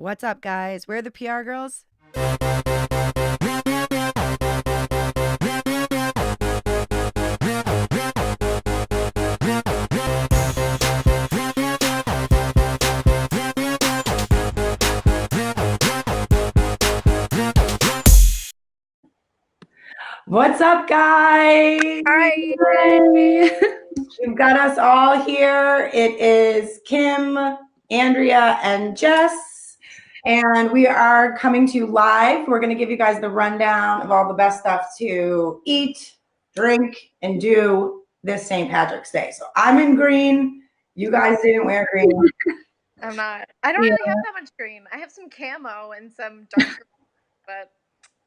What's up, guys? We're the PR girls. What's up, guys? Hi. You've got us all here. It is Kim, Andrea, and Jess, and we are coming to you live. We're going to give you guys the rundown of all the best stuff to eat, drink, and do this St. Patrick's Day. So I'm in green. You guys didn't wear green. I'm not. I don't really have that much green. I have some camo and some dark green, but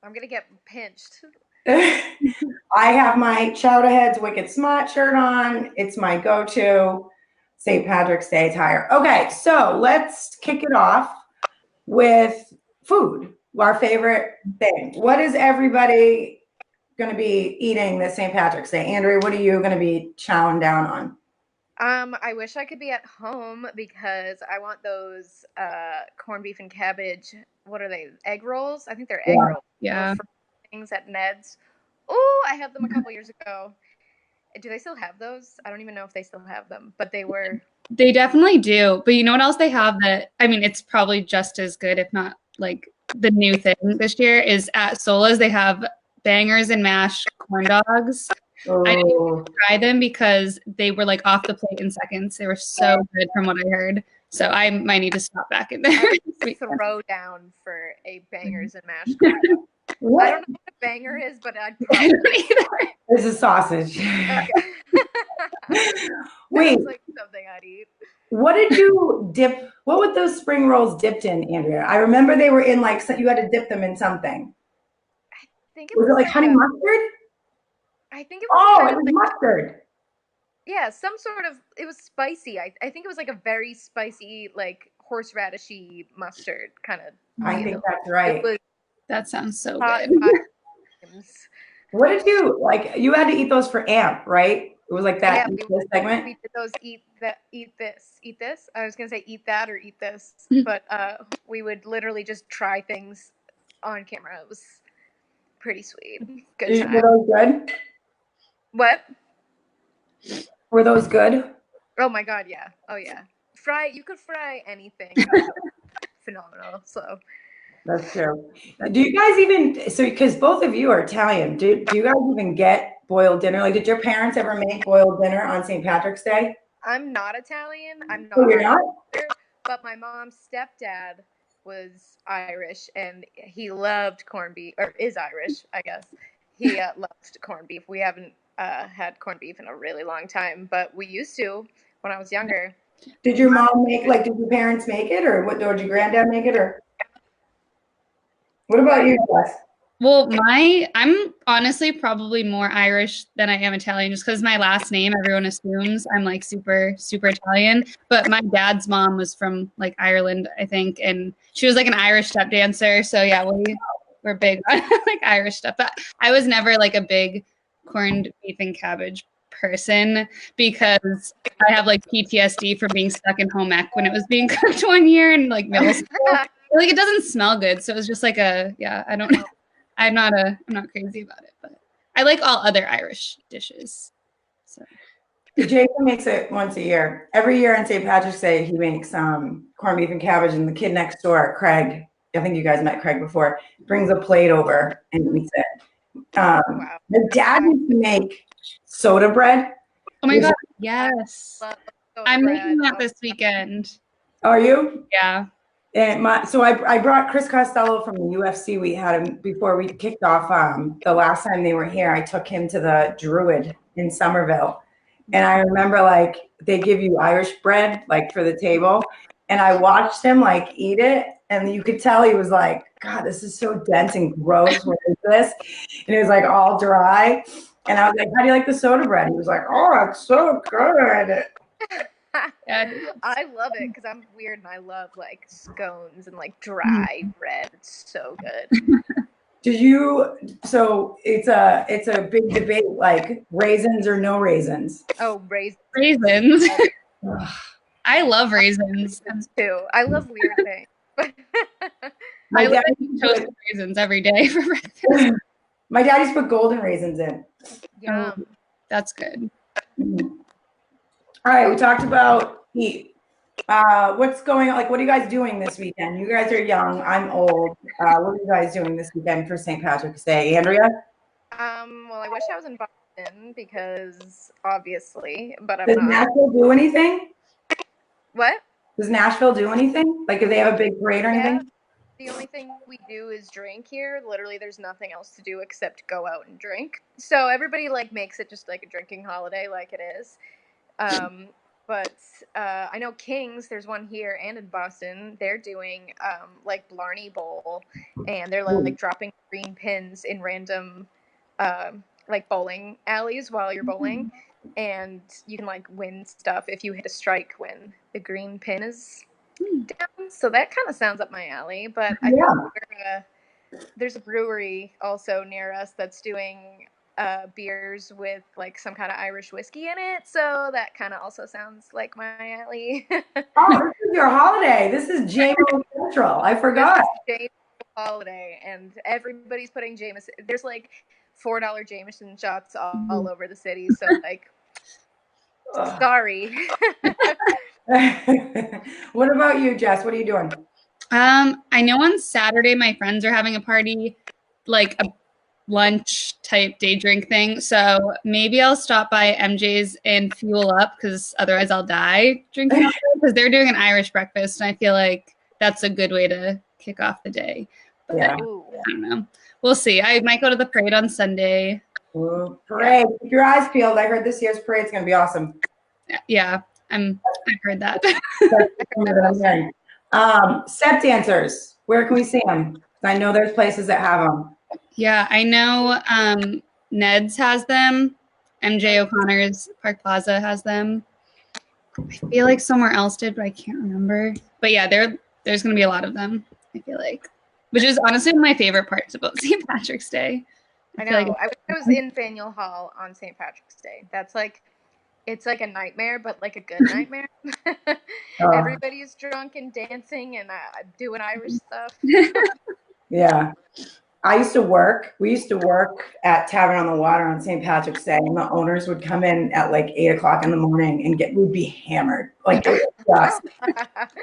I'm going to get pinched. I have my Chowderheads Wicked Smart shirt on. It's my go-to St. Patrick's Day attire. Okay, so let's kick it off with food, our favorite thing. What is everybody going to be eating this St. Patrick's Day? Andrea, what are you going to be chowing down on? I wish I could be at home because I want those corned beef and cabbage. What are they? Egg rolls? I think they're egg rolls. Yeah. Things at Ned's. Oh, I had them a couple years ago. Do they still have those? I don't even know if they still have them, but they were. They definitely do. But you know what else they have that, I mean, it's probably just as good, if not like the new thing this year is at Sola's, they have bangers and mashed corn dogs. Oh. I didn't even try them because they were like off the plate in seconds. They were so good from what I heard. So I might need to stop back in there. Throw down for a bangers and mashed corn dog. What? I don't know what a banger is, but I'd probably either. It's a sausage. Okay. Wait. Sounds like something I'd eat. What did you dip? What were those spring rolls dipped in, Andrea? I remember they were in like, you had to dip them in something. I think it Was it like honey mustard? I think it was. Oh, it was mustard. Yeah, some sort of. It was spicy. I think it was like a very spicy, like horseradishy mustard kind of. I think that's right. That sounds so hot, good. What did you like? You had to eat those for AMP, right? It was like that segment. We did those eat this. I was gonna say eat that or eat this, but we would literally just try things on camera. It was pretty sweet. Good time. Were those good? What? Were those good? Oh my god, yeah. Oh yeah. You could fry anything. Phenomenal. So that's true. Do you guys even, because both of you are Italian, do you guys even get boiled dinner? Like, did your parents ever make boiled dinner on St. Patrick's Day? I'm not Italian. I'm not. Oh, you're not? But my mom's stepdad was Irish, and he loved corned beef, or is Irish, I guess. He loved corned beef. We haven't had corned beef in a really long time, but we used to when I was younger. Did your mom make, like, did your parents make it, or what? Or did your granddad make it, or? What about you, Jess? Well, I'm honestly probably more Irish than I am Italian, just because my last name, everyone assumes I'm like super, super Italian. But my dad's mom was from like Ireland, I think, and she was like an Irish step dancer. So yeah, we're big on like Irish stuff. But I was never like a big corned beef and cabbage person because I have like PTSD from being stuck in home ec when it was being cooked one year in like middle school. Like it doesn't smell good, so it was just like I don't know. I'm not crazy about it, but I like all other Irish dishes. So Jason makes it once a year. Every year on St. Patrick's Day, he makes corned beef and cabbage, and the kid next door, Craig, I think you guys met Craig before, brings a plate over and eats it. Wow. The dad used to make soda bread. Oh my god, yes. I'm making that this weekend. Are you? Yeah. And so I brought Chris Costello from the UFC. We had him before we kicked off the last time they were here. I took him to the Druid in Somerville. And I remember like they give you Irish bread like for the table. And I watched him like eat it. And you could tell he was like, God, this is so dense and gross. What is this? And it was like all dry. And I was like, how do you like the soda bread? He was like, oh, it's so good. Yeah, I love it because I'm weird and I love like scones and like dry bread. It's so good. So it's a big debate, like raisins or no raisins. Oh, raisins. I love raisins too. I love weird things. My I dad like used to toasted raisins every day for breakfast. my dad used to put golden raisins in. Yum. That's good. All right, we talked about heat. What's going on? Like, what are you guys doing this weekend? You guys are young. I'm old. What are you guys doing this weekend for St. Patrick's Day? Andrea? Well, I wish I was in Boston because obviously, but I'm Does not. Nashville do anything? What? Does Nashville do anything? Like, if they have a big parade or Yeah. anything? The only thing we do is drink here. Literally, there's nothing else to do except go out and drink. So everybody like makes it just like a drinking holiday, like it is. But I know Kings. There's one here and in Boston. They're doing like Blarney Bowl, and they're like dropping green pins in random like bowling alleys while you're bowling, and you can like win stuff if you hit a strike when the green pin is down. So that kind of sounds up my alley. But I think there's a brewery also near us that's doing beers with like some kind of Irish whiskey in it. So that kind of also sounds like my alley. Oh, this is your holiday. This is JMO Central. I forgot. This is holiday, and everybody's putting Jameson. There's like $4 Jameson shots all over the city. So like, sorry. What about you, Jess? What are you doing? I know on Saturday my friends are having a party, like a lunch type day drink thing. So maybe I'll stop by MJ's and fuel up because otherwise I'll die drinking because they're doing an Irish breakfast and I feel like that's a good way to kick off the day. But Yeah. I don't know. We'll see. I might go to the parade on Sunday. Ooh, parade. Keep your eyes peeled. I heard this year's parade's going to be awesome. Yeah, I've heard that. Step dancers. Where can we see them? I know there's places that have them. Yeah, I know Ned's has them. MJ O'Connor's Park Plaza has them. I feel like somewhere else did, but I can't remember. But yeah, there's going to be a lot of them, I feel like. Which is honestly one of my favorite parts about St. Patrick's Day. I know. I wish I was in Faneuil Hall on St. Patrick's Day. That's like, it's like a nightmare, but like a good nightmare. Everybody's drunk and dancing and doing Irish stuff. Yeah. We used to work at Tavern on the Water on St. Patrick's Day, and the owners would come in at like 8 o'clock in the morning and we'd be hammered. Like, it was just,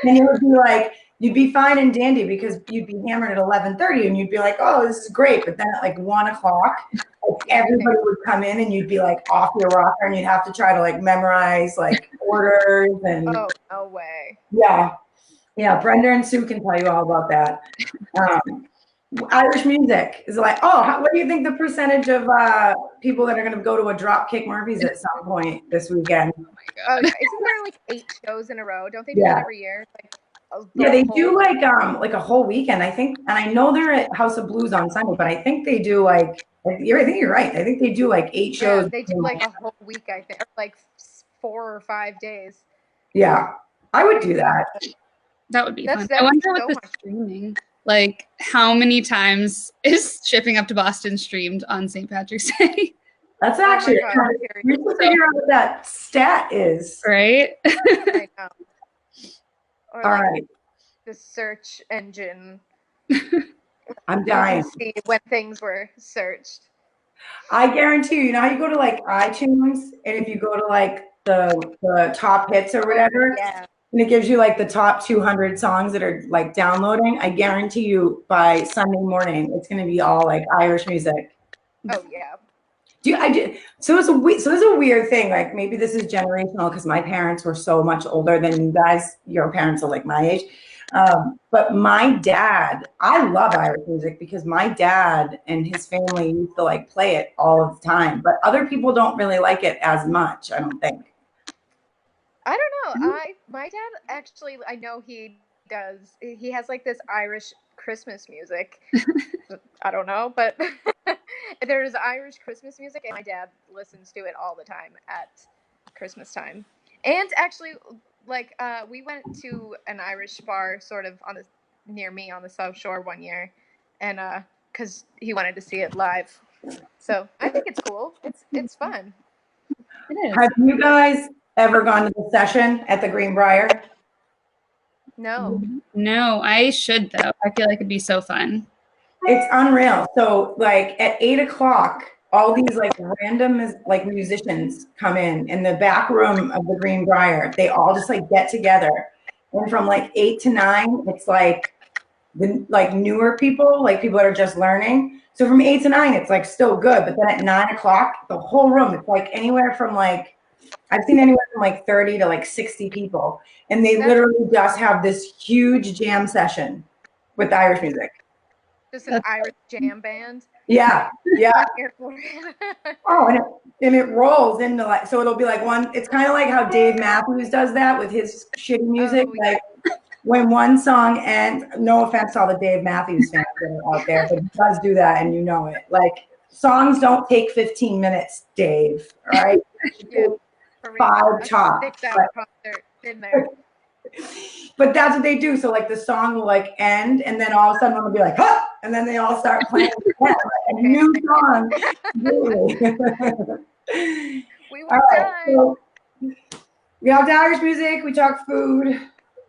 and it would be like, you'd be fine and dandy because you'd be hammered at 11:30 and you'd be like, oh, this is great. But then at like 1 o'clock, like, everybody would come in and you'd be like off your rocker and you'd have to try to like memorize like orders and. Oh, no way. Yeah. Yeah. Brenda and Sue can tell you all about that. Irish music is like, what do you think the percentage of people that are going to go to a Dropkick Murphys at some point this weekend? Oh, isn't there like 8 shows in a row? Don't they do that every year? Like, yeah, they do like a whole weekend, I think, and I know they're at House of Blues on Sunday, but I think they do I think you're right. I think they do like 8 shows. Yeah, they do like a whole week, I think, or like 4 or 5 days. Yeah, I would do that. That would be fun. I wonder what the streaming. Like, how many times is Shipping Up to Boston streamed on St. Patrick's Day? That's actually we should figure out what that stat is. Right? I know. Or all like right. the search engine. I'm dying. To see when things were searched. I guarantee you, how you go to like iTunes, and if you go to like the top hits or whatever, and it gives you like the top 200 songs that are like downloading, I guarantee you by Sunday morning, it's going to be all like Irish music. Oh yeah. So it's a weird thing. Like maybe this is generational because my parents were so much older than you guys. Your parents are like my age. But my dad, I love Irish music because my dad and his family used to like play it all of the time. But other people don't really like it as much, I don't think. I don't know. My dad actually, I know he does. He has like this Irish Christmas music. I don't know, but there's Irish Christmas music, and my dad listens to it all the time at Christmas time. And actually, like we went to an Irish bar sort of near me on the South Shore one year, and because he wanted to see it live. So I think it's cool. It's fun. It is. Have you guys ever gone to the session at the Greenbrier? No. No, I should though. I feel like it'd be so fun. It's unreal. So like at 8 o'clock, all these like random like musicians come in the back room of the Greenbrier. They all just like get together, and from like 8 to 9, it's like the like newer people, like people that are just learning. So from 8 to 9, it's like still good, but then at 9 o'clock, the whole room, it's like anywhere from like I've seen anywhere from like 30 to like 60 people, and they literally just have this huge jam session with Irish music. Just an Irish jam band. Yeah, yeah. I'm here for it. Oh, and it rolls into like, so it'll be like one, it's kind of like how Dave Matthews does that with his shitty music. Oh, yeah. Like when one song ends, no offense to all the Dave Matthews fans that are out there, but he does do that and you know it. Like songs don't take 15 minutes, Dave, all right? Yeah, 5 tops. Concert in there. But that's what they do. So like the song will like end, and then all of a sudden it'll be like, huh! And then they all start playing again, like a new song. Really. We All were right, done. so we talked Irish music. We talked food.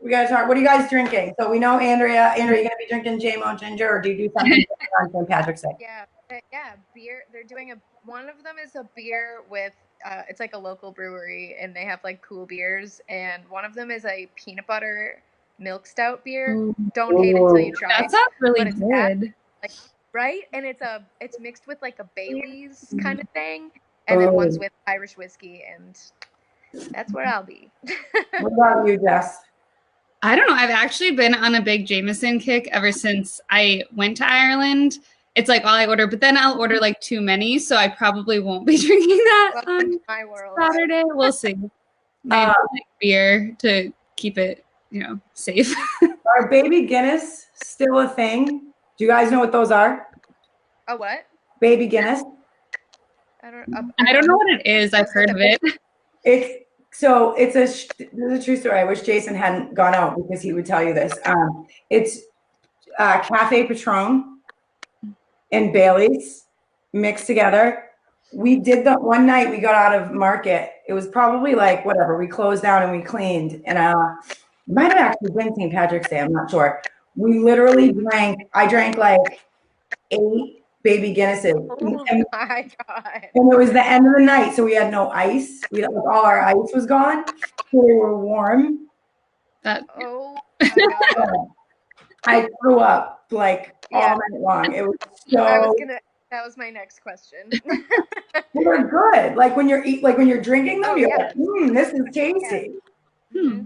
We gotta talk. What are you guys drinking? So we know Andrea. Andrea, you gonna be drinking JMO ginger, or do you do something on St. Patrick's Day? Yeah, beer. They're doing one of them is a beer with, it's like a local brewery, and they have like cool beers, and one of them is a peanut butter milk stout beer. Ooh. Don't hate it until you try That it. sounds really But it's good. right, and it's mixed with like a Bailey's kind of thing, and then one's with Irish whiskey, and that's where I'll be. What about you, Jess? I don't know. I've actually been on a big Jameson kick ever since I went to Ireland. It's like all I order, but then I'll order like too many, so I probably won't be drinking that Welcome to on my world. Saturday. We'll see. Maybe like beer to keep it, safe. Are baby Guinness still a thing? Do you guys know what those are? A what? Baby Guinness. I don't know what it is. I've heard of it. This is a true story. I wish Jason hadn't gone out because he would tell you this. It's Cafe Patron and Bailey's mixed together. We did that one night. We got out of market. It was probably like whatever. We closed down and we cleaned, and might have actually been St. Patrick's Day. I'm not sure. We literally I drank like 8 baby Guinnesses. Oh my God. And it was the end of the night, so we had no ice. All our ice was gone. So they were warm. Oh my God. I threw up like all night long. It was so. That was my next question. They were good. Like when you're drinking them, you're like, this is tasty. Yeah.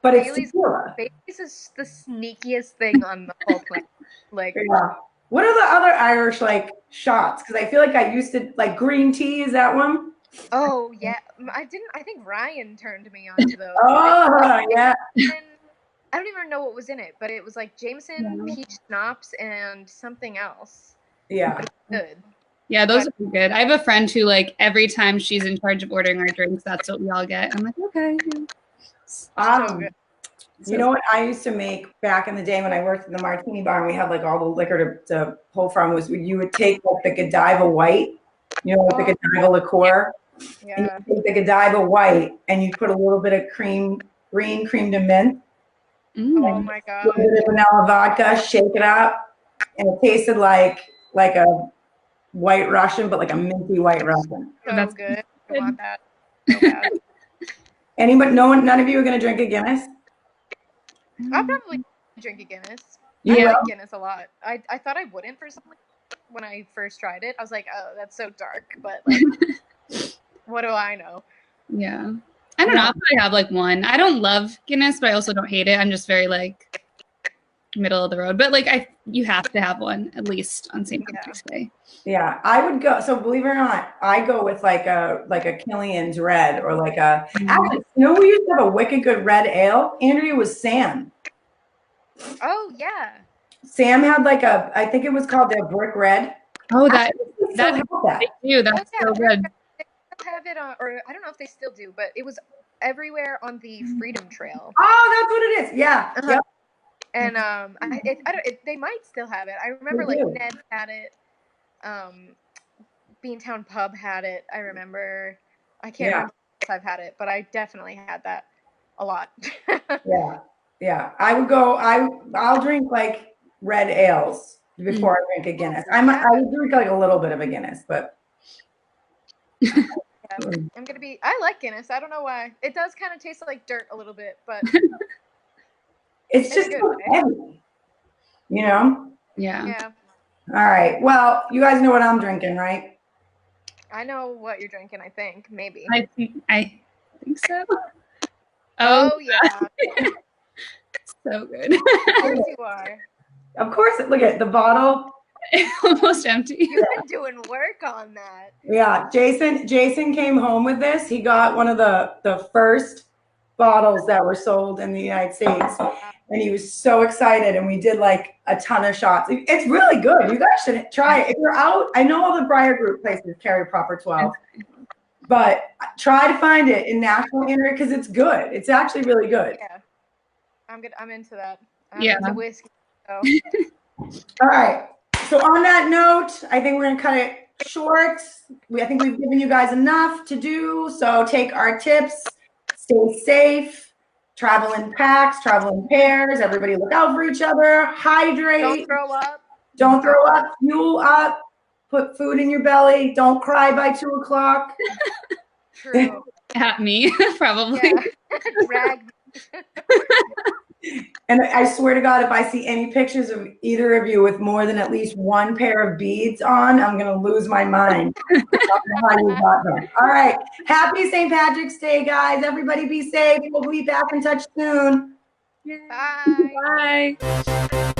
But it's tequila. Bailey's is the sneakiest thing on the whole planet. Like, yeah. What are the other Irish like shots? Because I feel like I used to like green tea. Is that one? Oh yeah, I think Ryan turned me on to those. Oh yeah. I don't even know what was in it, but it was like Jameson, peach schnapps, and something else. Yeah. Good. Yeah, those are good. I have a friend who like every time she's in charge of ordering our drinks, that's what we all get. I'm like, okay. So good. You know what I used to make back in the day when I worked in the martini bar and we had like all the liquor to pull from was you would take like the Godiva white, the Godiva liqueur. Yeah. And you take the Godiva white and you put a little bit of green cream to mint. Oh my God. A little bit of vanilla vodka, shake it up, and it tasted like a White Russian, but like a minty White Russian. So that's good. I want that. So bad. None of you are gonna drink a Guinness? I'll probably drink a Guinness. I like Guinness a lot. I thought I wouldn't for some reason when I first tried it. I was like, oh, that's so dark, but like, what do I know? Yeah. I don't know. I'll probably have like one. I don't love Guinness, but I also don't hate it. I'm just very like middle of the road. But like you have to have one at least on St. Patrick's Day. Yeah, I would go. So believe it or not, I go with like a Killian's Red or like a. Actually, who used to have a wicked good red ale? Andrea was Sam. Oh yeah. Sam had like I think it was called their Brick Red. Oh, that they do. That's so good. They still have it on, or I don't know if they still do, but it was everywhere on the Freedom Trail. Oh, that's what it is. Yeah. Yep. And they might still have it. I remember like Ned had it. Beantown Pub had it. I remember. I can't remember if I've had it, but I definitely had that a lot. Yeah. Yeah, I would go. I'll drink like red ales before I drink a Guinness. I would drink like a little bit of a Guinness, but Yeah, I like Guinness. I don't know why. It does kind of taste like dirt a little bit, but it's just so heavy, you know? Yeah. Yeah. All right. Well, you guys know what I'm drinking, right? I know what you're drinking, I think. Maybe. I think so. Oh yeah. So good. Of course you are. Of course. Look at the bottle. Almost empty. You've been doing work on that. Yeah, Jason came home with this. He got one of the first bottles that were sold in the United States, and he was so excited. And we did like a ton of shots. It's really good. You guys should try it if you're out. I know all the Briar Group places carry Proper 12, but try to find it in National area because it's good. It's actually really good. Yeah, I'm good. I'm into that. I'm Yeah. into whiskey. So. All right. So on that note, I think we're gonna cut it short. I think we've given you guys enough to do. So take our tips, stay safe, travel in packs, travel in pairs. Everybody look out for each other. Hydrate. Don't throw up. Don't throw up. Fuel up. Put food in your belly. Don't cry by 2 o'clock. True. At me, probably. Yeah. Drag me. And I swear to God, if I see any pictures of either of you with more than at least one pair of beads on, I'm going to lose my mind. I don't know how you got them. All right. Happy St. Patrick's Day, guys. Everybody be safe. We'll be back in touch soon. Bye. Bye.